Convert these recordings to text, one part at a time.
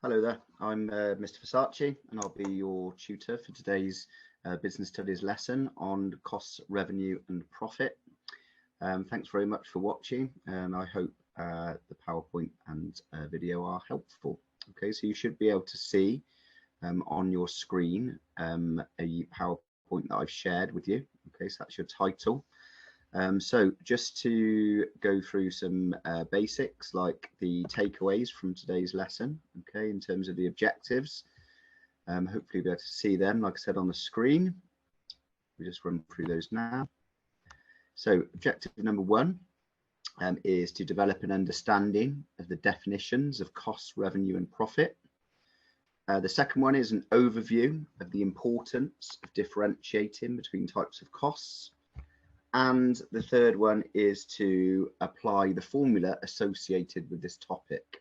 Hello there, I'm Mr. Versace and I'll be your tutor for today's business studies lesson on costs, revenue and profit. Thanks very much for watching and I hope the PowerPoint and video are helpful. Okay, so you should be able to see on your screen a PowerPoint that I've shared with you. Okay, so that's your title. So just to go through some basics like the takeaways from today's lesson, okay, in terms of the objectives. Hopefully you'll be able to see them, like I said, on the screen. We just run through those now. So objective number one is to develop an understanding of the definitions of cost, revenue and profit. The second one is an overview of the importance of differentiating between types of costs. And the third one is to apply the formula associated with this topic.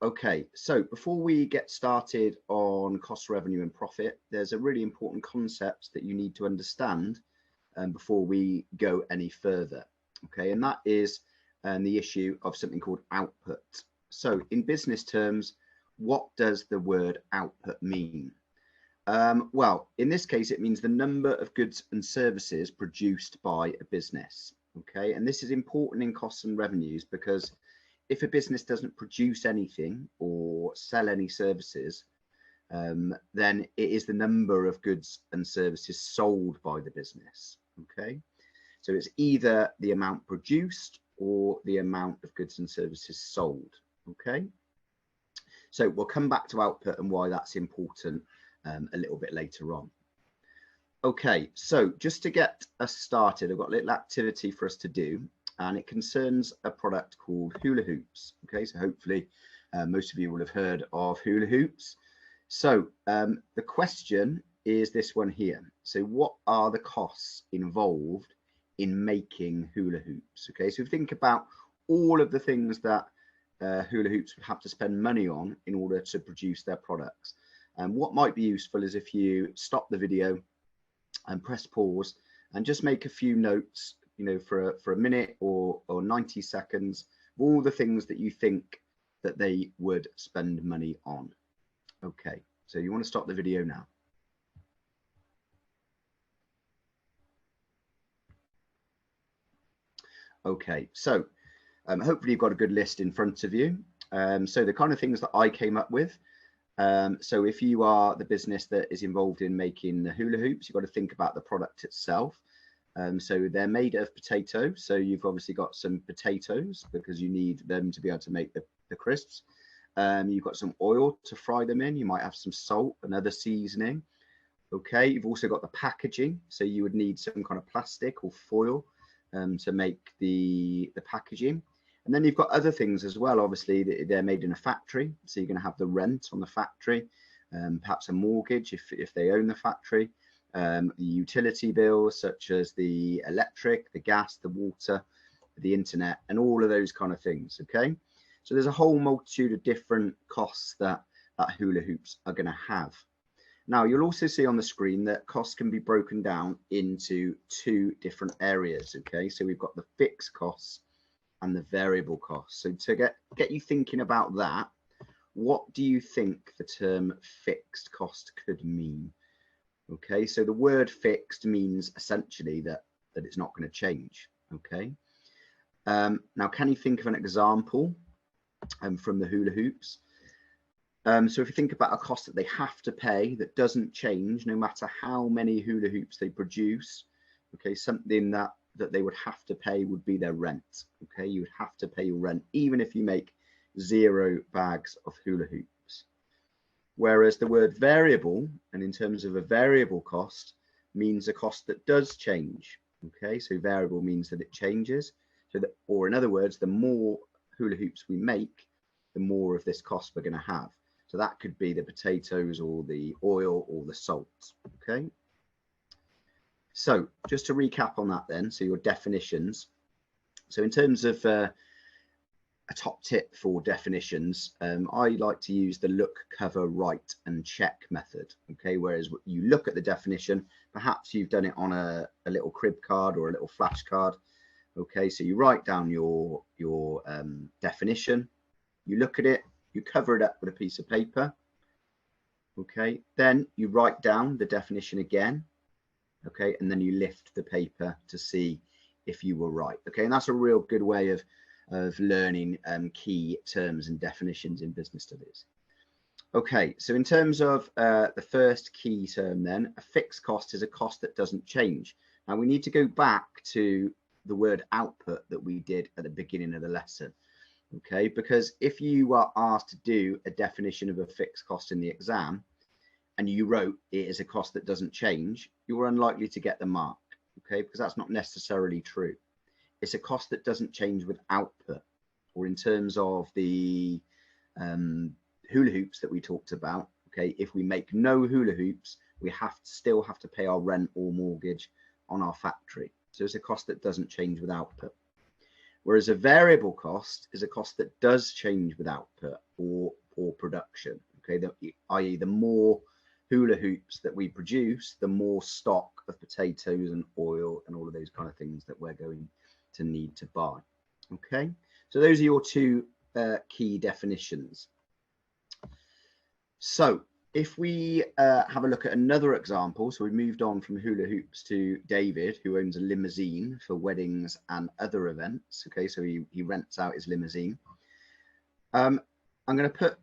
Okay, so before we get started on cost, revenue and profit, there's a really important concept that you need to understand before we go any further. Okay, and that is the issue of something called output. So in business terms, what does the word output mean? Well, in this case, it means the number of goods and services produced by a business. Okay, and this is important in costs and revenues because if a business doesn't produce anything or sell any services, then it is the number of goods and services sold by the business. Okay, so it's either the amount produced or the amount of goods and services sold. Okay, so we'll come back to output and why that's important a little bit later on. Okay, so just to get us started, I've got a little activity for us to do, and it concerns a product called hula hoops. Okay, so hopefully most of you will have heard of hula hoops. So the question is this one here. So what are the costs involved in making hula hoops? Okay, so think about all of the things that hula hoops would have to spend money on in order to produce their products. And what might be useful is if you stop the video and press pause and just make a few notes, you know, for a minute or 90 seconds of all the things that you think that they would spend money on. Okay, so you want to stop the video now. Okay, so hopefully you've got a good list in front of you. So the kind of things that I came up with. So if you are the business that is involved in making the hula hoops, you've got to think about the product itself. So they're made of potato. So you've obviously got some potatoes because you need them to be able to make the crisps. You've got some oil to fry them in. You might have some salt and other seasoning. Okay, you've also got the packaging. So you would need some kind of plastic or foil to make the packaging. And then you've got other things as well. Obviously, they're made in a factory, so you're going to have the rent on the factory, perhaps a mortgage if they own the factory, the utility bills such as the electric, the gas, the water, the internet, and all of those kind of things. Okay, so there's a whole multitude of different costs that hula hoops are going to have. Now, you'll also see on the screen that costs can be broken down into two different areas. Okay, so we've got the fixed costs and the variable costs. So to get you thinking about that, what do you think the term fixed cost could mean? Okay, so the word fixed means essentially that it's not going to change. Okay, now can you think of an example from the hula hoops? So if you think about a cost that they have to pay that doesn't change no matter how many hula hoops they produce, okay, something that they would have to pay would be their rent. Okay, you would have to pay your rent even if you make 0 bags of hula hoops. Whereas the word variable, and in terms of a variable cost, means a cost that does change. Okay, so variable means that it changes. So that, or in other words, the more hula hoops we make, the more of this cost we're going to have. So that could be the potatoes or the oil or the salt. Okay. So just to recap on that then, so your definitions. So in terms of a top tip for definitions, I like to use the look, cover, write and check method. Okay, whereas you look at the definition, perhaps you've done it on a little crib card or a little flashcard. Okay, so you write down your definition, you look at it, you cover it up with a piece of paper. Okay, then you write down the definition again. Okay, and then you lift the paper to see if you were right. Okay, and that's a real good way of learning key terms and definitions in business studies. Okay, so in terms of the first key term then, a fixed cost is a cost that doesn't change. Now we need to go back to the word output that we did at the beginning of the lesson. Okay, because if you are asked to do a definition of a fixed cost in the exam and you wrote it is a cost that doesn't change, you're unlikely to get the mark. Okay, because that's not necessarily true. It's a cost that doesn't change with output, or in terms of the hula hoops that we talked about. Okay, if we make no hula hoops, we still have to pay our rent or mortgage on our factory. So it's a cost that doesn't change with output. Whereas a variable cost is a cost that does change with output or production. Okay, i.e. the more hula hoops that we produce, the more stock of potatoes and oil and all of those kind of things that we're going to need to buy. Okay, so those are your two key definitions. So if we have a look at another example, so we moved on from hula hoops to David, who owns a limousine for weddings and other events. Okay, so he rents out his limousine. I'm going to put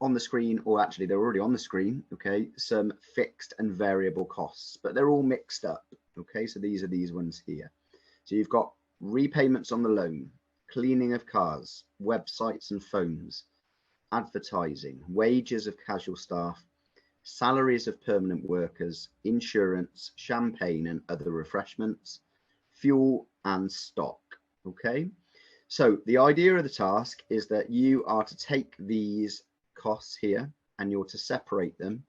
on the screen, or actually they're already on the screen, okay, some fixed and variable costs, but they're all mixed up. Okay, so these are these ones here. So you've got repayments on the loan, cleaning of cars, websites and phones, advertising, wages of casual staff, salaries of permanent workers, insurance, champagne and other refreshments, fuel and stock. Okay, so the idea of the task is that you are to take these costs here and you're to separate them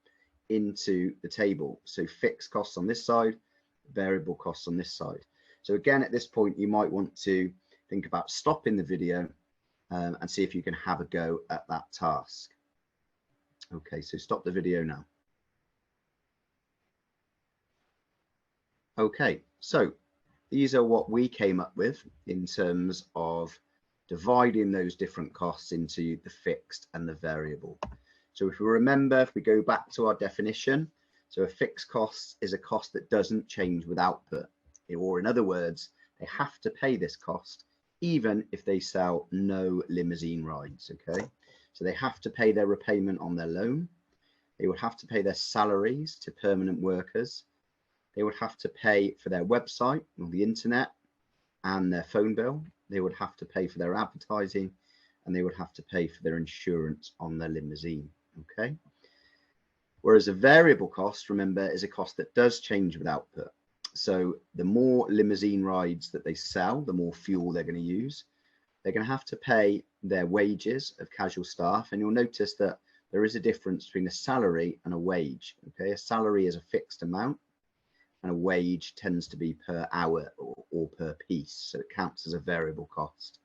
into the table. So fixed costs on this side, variable costs on this side. So again, at this point, you might want to think about stopping the video and see if you can have a go at that task. Okay, so stop the video now. Okay, so these are what we came up with in terms of dividing those different costs into the fixed and the variable. So if we remember, if we go back to our definition, so a fixed cost is a cost that doesn't change with output, or in other words, they have to pay this cost even if they sell no limousine rides. Okay, so they have to pay their repayment on their loan, they would have to pay their salaries to permanent workers, they would have to pay for their website or the internet and their phone bill, they would have to pay for their advertising, and they would have to pay for their insurance on their limousine. Okay, whereas a variable cost, remember, is a cost that does change with output. So the more limousine rides that they sell, the more fuel they're going to use. They're going to have to pay their wages of casual staff, and you'll notice that there is a difference between a salary and a wage. Okay, a salary is a fixed amount, and a wage tends to be per hour or per piece, so it counts as a variable cost.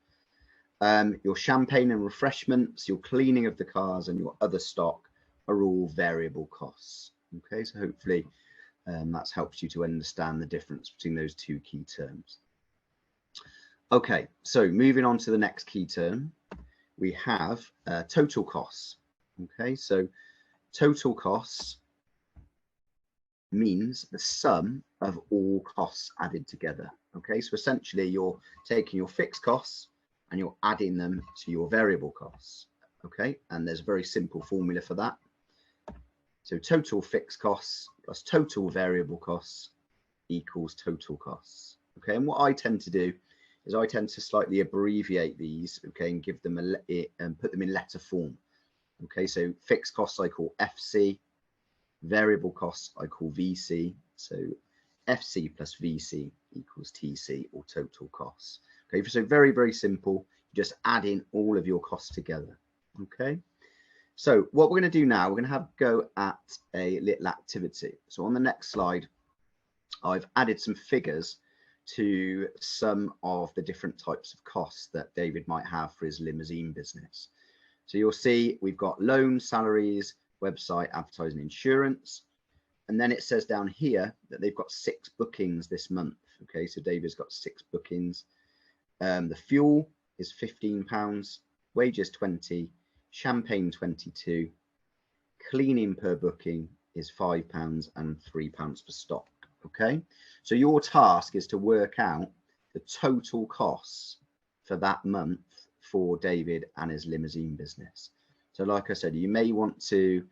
Your champagne and refreshments, your cleaning of the cars and your other stock are all variable costs. Okay, so hopefully that's helped you to understand the difference between those two key terms. Okay, so moving on to the next key term, we have total costs. Okay, so total costs means the sum of all costs added together. Okay, so essentially you're taking your fixed costs and you're adding them to your variable costs. Okay, and there's a very simple formula for that. So total fixed costs plus total variable costs equals total costs. Okay, and what I tend to do is I tend to slightly abbreviate these, okay, and give them and put them in letter form. Okay, so fixed costs I call FC, variable costs I call VC. So FC plus VC equals TC, or total costs. Okay, so very, very simple. You just add in all of your costs together. Okay, so what we're going to do now, we're going to have a go at a little activity. So on the next slide, I've added some figures to some of the different types of costs that David might have for his limousine business. So you'll see we've got loans, salaries, website, advertising, insurance. And then it says down here that they've got 6 bookings this month. Okay, so David's got 6 bookings. The fuel is £15, wages 20, champagne 22, cleaning per booking is £5 and £3 per stock. Okay, so your task is to work out the total costs for that month for David and his limousine business. So like I said, you may want to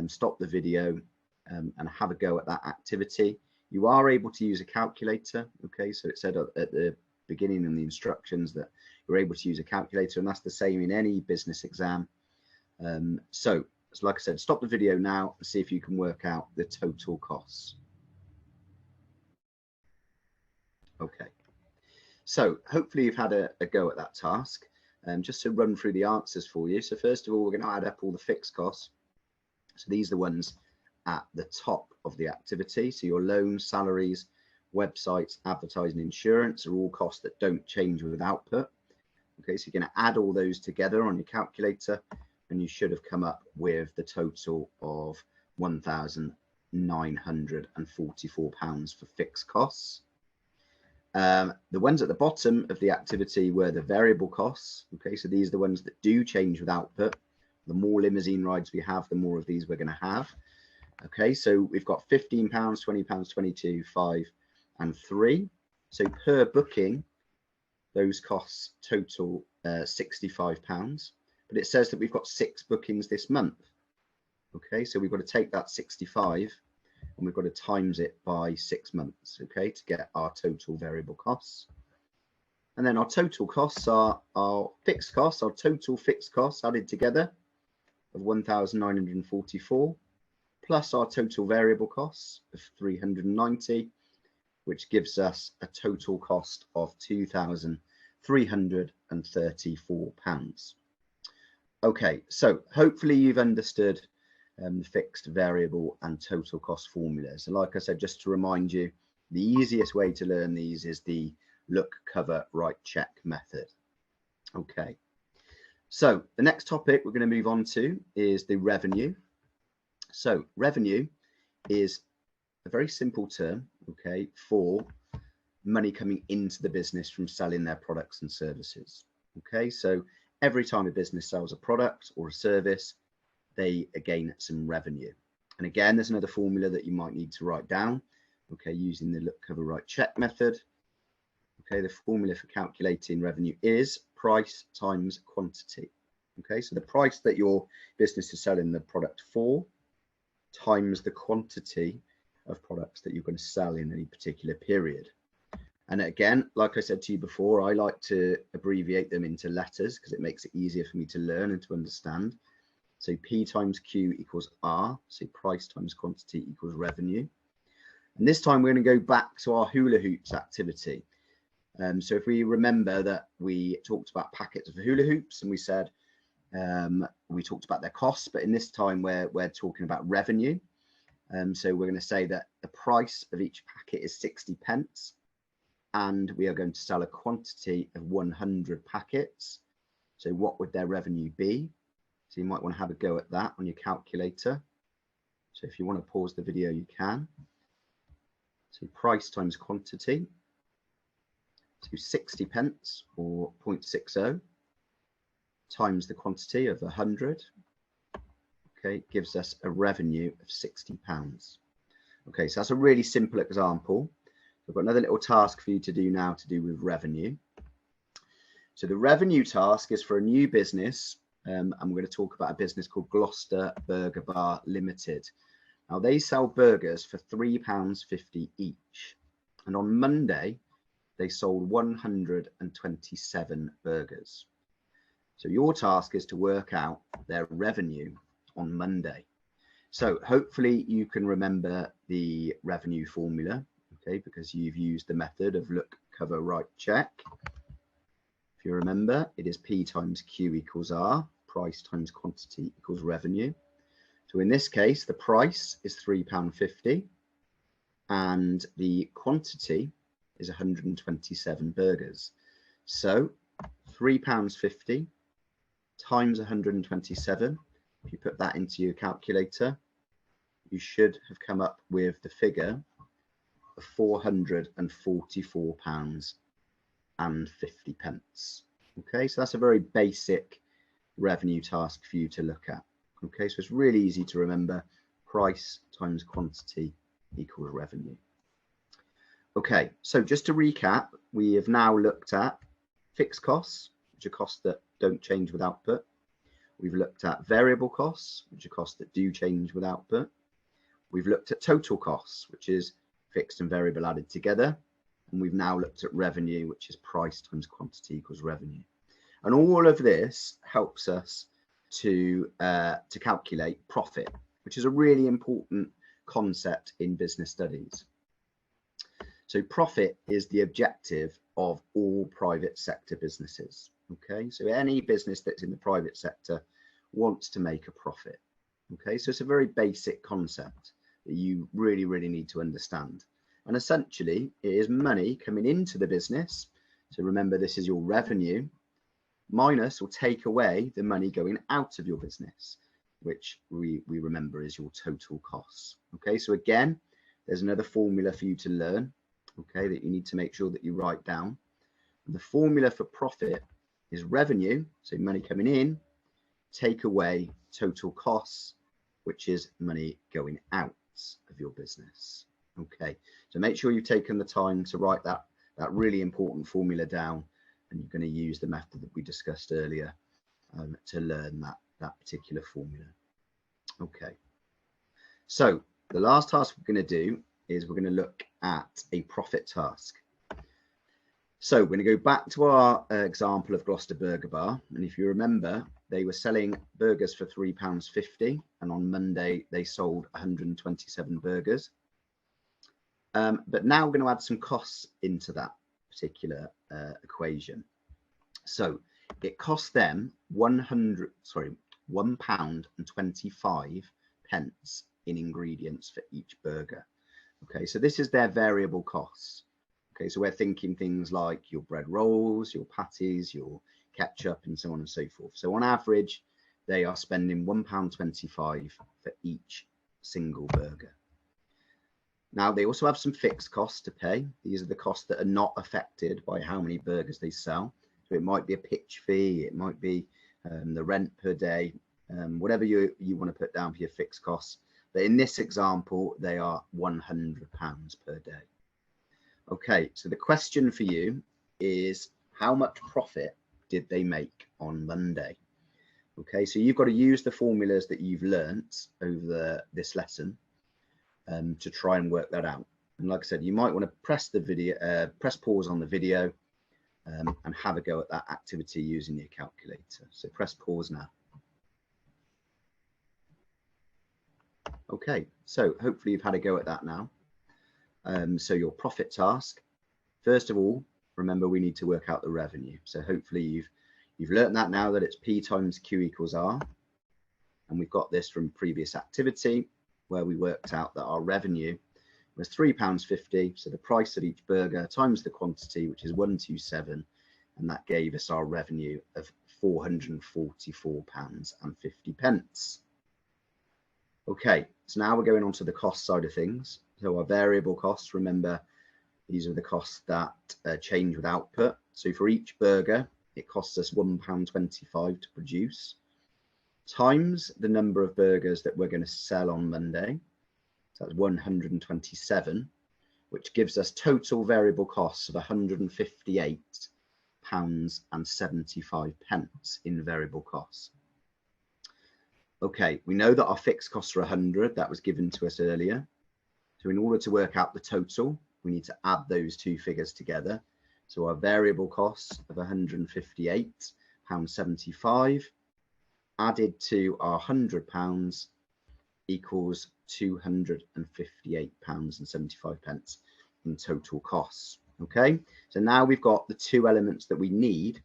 stop the video and have a go at that activity. You are able to use a calculator. Okay, so it said at the beginning in the instructions that you're able to use a calculator, and that's the same in any business exam. So like I said, stop the video now and see if you can work out the total costs. Okay, so hopefully you've had a go at that task. Just to run through the answers for you. So first of all, we're going to add up all the fixed costs. So these are the ones at the top of the activity. So your loans, salaries, websites, advertising, insurance are all costs that don't change with output. Okay, so you're going to add all those together on your calculator, and you should have come up with the total of £1,944 for fixed costs. The ones at the bottom of the activity were the variable costs. Okay, so these are the ones that do change with output. The more limousine rides we have, the more of these we're going to have. Okay, so we've got £15, £20, 22, 5 and 3. So per booking, those costs total £65. But it says that we've got 6 bookings this month. Okay, so we've got to take that 65 and we've got to times it by 6 months, okay, to get our total variable costs. And then our total costs are our fixed costs, our total fixed costs added together of 1,944, plus our total variable costs of 390, which gives us a total cost of £2,334. Okay, so hopefully you've understood the fixed, variable and total cost formulas. And like I said, just to remind you, the easiest way to learn these is the look, cover, write, check method. Okay, so the next topic we're going to move on to is the revenue. So revenue is a very simple term, okay, for money coming into the business from selling their products and services. Okay, so every time a business sells a product or a service, they gain some revenue. And again, there's another formula that you might need to write down, okay, using the look, cover, write, check method. Okay, the formula for calculating revenue is price times quantity. Okay, so the price that your business is selling the product for times the quantity of products that you're going to sell in any particular period. And again, like I said to you before, I like to abbreviate them into letters because it makes it easier for me to learn and to understand. So P times Q equals R, so price times quantity equals revenue. And this time we're going to go back to our hula hoops activity. So if we remember that we talked about packets of hula hoops and we said we talked about their costs, but in this time we're talking about revenue. So we're going to say that the price of each packet is 60 pence and we are going to sell a quantity of 100 packets. So what would their revenue be? So you might want to have a go at that on your calculator. So if you want to pause the video, you can. So price times quantity. So 60 pence or 0.60 times the quantity of 100. Okay, gives us a revenue of £60. Okay, so that's a really simple example. I've got another little task for you to do now to do with revenue. So the revenue task is for a new business. And we're going to talk about a business called Gloucester Burger Bar Limited. Now they sell burgers for £3.50 each. And on Monday, they sold 127 burgers. So your task is to work out their revenue on Monday. So hopefully you can remember the revenue formula, okay, because you've used the method of look, cover, write, check. If you remember, it is P times Q equals R, price times quantity equals revenue. So in this case, the price is £3.50 and the quantity is 127 burgers. So £3.50 times 127, if you put that into your calculator, you should have come up with the figure of £444.50. Okay, so that's a very basic revenue task for you to look at. Okay, so it's really easy to remember. Price times quantity equals revenue. Okay, so just to recap, we have now looked at fixed costs, which are costs that don't change with output. We've looked at variable costs, which are costs that do change with output. We've looked at total costs, which is fixed and variable added together. And we've now looked at revenue, which is price times quantity equals revenue. And all of this helps us to calculate profit, which is a really important concept in business studies. So profit is the objective of all private sector businesses. Okay, so any business that's in the private sector wants to make a profit. Okay, so it's a very basic concept that you really need to understand. And essentially, it is money coming into the business. So remember, this is your revenue minus or take away the money going out of your business, which we remember is your total costs. Okay, so again, there's another formula for you to learn, okay, that you need to make sure that you write down. And the formula for profit is revenue, so money coming in, take away total costs, which is money going out of your business. Okay, so make sure you've taken the time to write that really important formula down, and you're going to use the method that we discussed earlier to learn that particular formula. Okay, so the last task we're going to do is we're going to look at a profit task. So we're going to go back to our example of Gloucester Burger Bar, and if you remember, they were selling burgers for £3.50, and on Monday they sold 127 burgers. But now we're going to add some costs into that particular equation. So it costs them £1.25 in ingredients for each burger. Okay, so this is their variable costs. Okay, so we're thinking things like your bread rolls, your patties, your ketchup, and so on and so forth. So on average, they are spending £1.25 for each single burger. Now, they also have some fixed costs to pay. These are the costs that are not affected by how many burgers they sell. So it might be a pitch fee, it might be the rent per day, whatever you want to put down for your fixed costs. But in this example, they are £100 per day. Okay, so the question for you is, how much profit did they make on Monday? Okay, so you've got to use the formulas that you've learnt over this lesson to try and work that out. And like I said, you might want to press the video, press pause on the video and have a go at that activity using your calculator. So press pause now. Okay, so hopefully you've had a go at that now. So your profit task, first of all, remember we need to work out the revenue. So hopefully you've learned that now, that it's P times Q equals R. And we've got this from previous activity where we worked out that our revenue was £3.50. So the price of each burger times the quantity, which is 127. And that gave us our revenue of £444.50. Okay, so now we're going on to the cost side of things. So our variable costs, remember, these are the costs that change with output. So for each burger, it costs us £1.25 to produce, times the number of burgers that we're going to sell on Monday. So that's 127, which gives us total variable costs of £158.75 in variable costs. Okay, we know that our fixed costs are 100. That was given to us earlier. So in order to work out the total, we need to add those two figures together. So our variable costs of £158.75 added to our £100 equals £258.75 in total costs. Okay, so now we've got the two elements that we need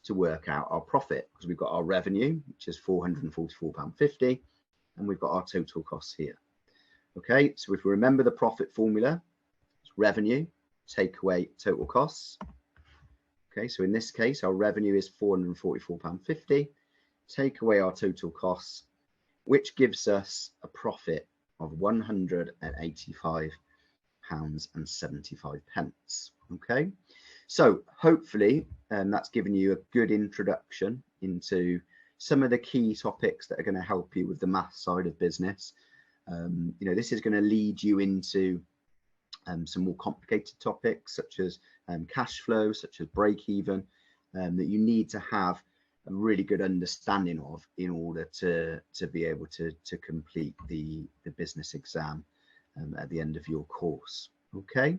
to work out our profit, because we've got our revenue, which is £444.50, and we've got our total costs here. Okay, so if we remember the profit formula, it's revenue, take away total costs. Okay, so in this case, our revenue is £444.50, take away our total costs, which gives us a profit of £185.75. Okay, so hopefully that's given you a good introduction into some of the key topics that are going to help you with the math side of business. You know, this is going to lead you into some more complicated topics such as cash flow, such as break even, that you need to have a really good understanding of in order to be able to complete the business exam at the end of your course. Okay,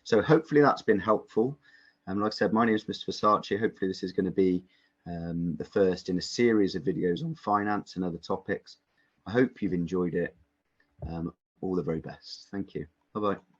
so hopefully that's been helpful. Like I said, my name is Mr. Versace. Hopefully this is going to be the first in a series of videos on finance and other topics. I hope you've enjoyed it. All the very best. Thank you. Bye-bye.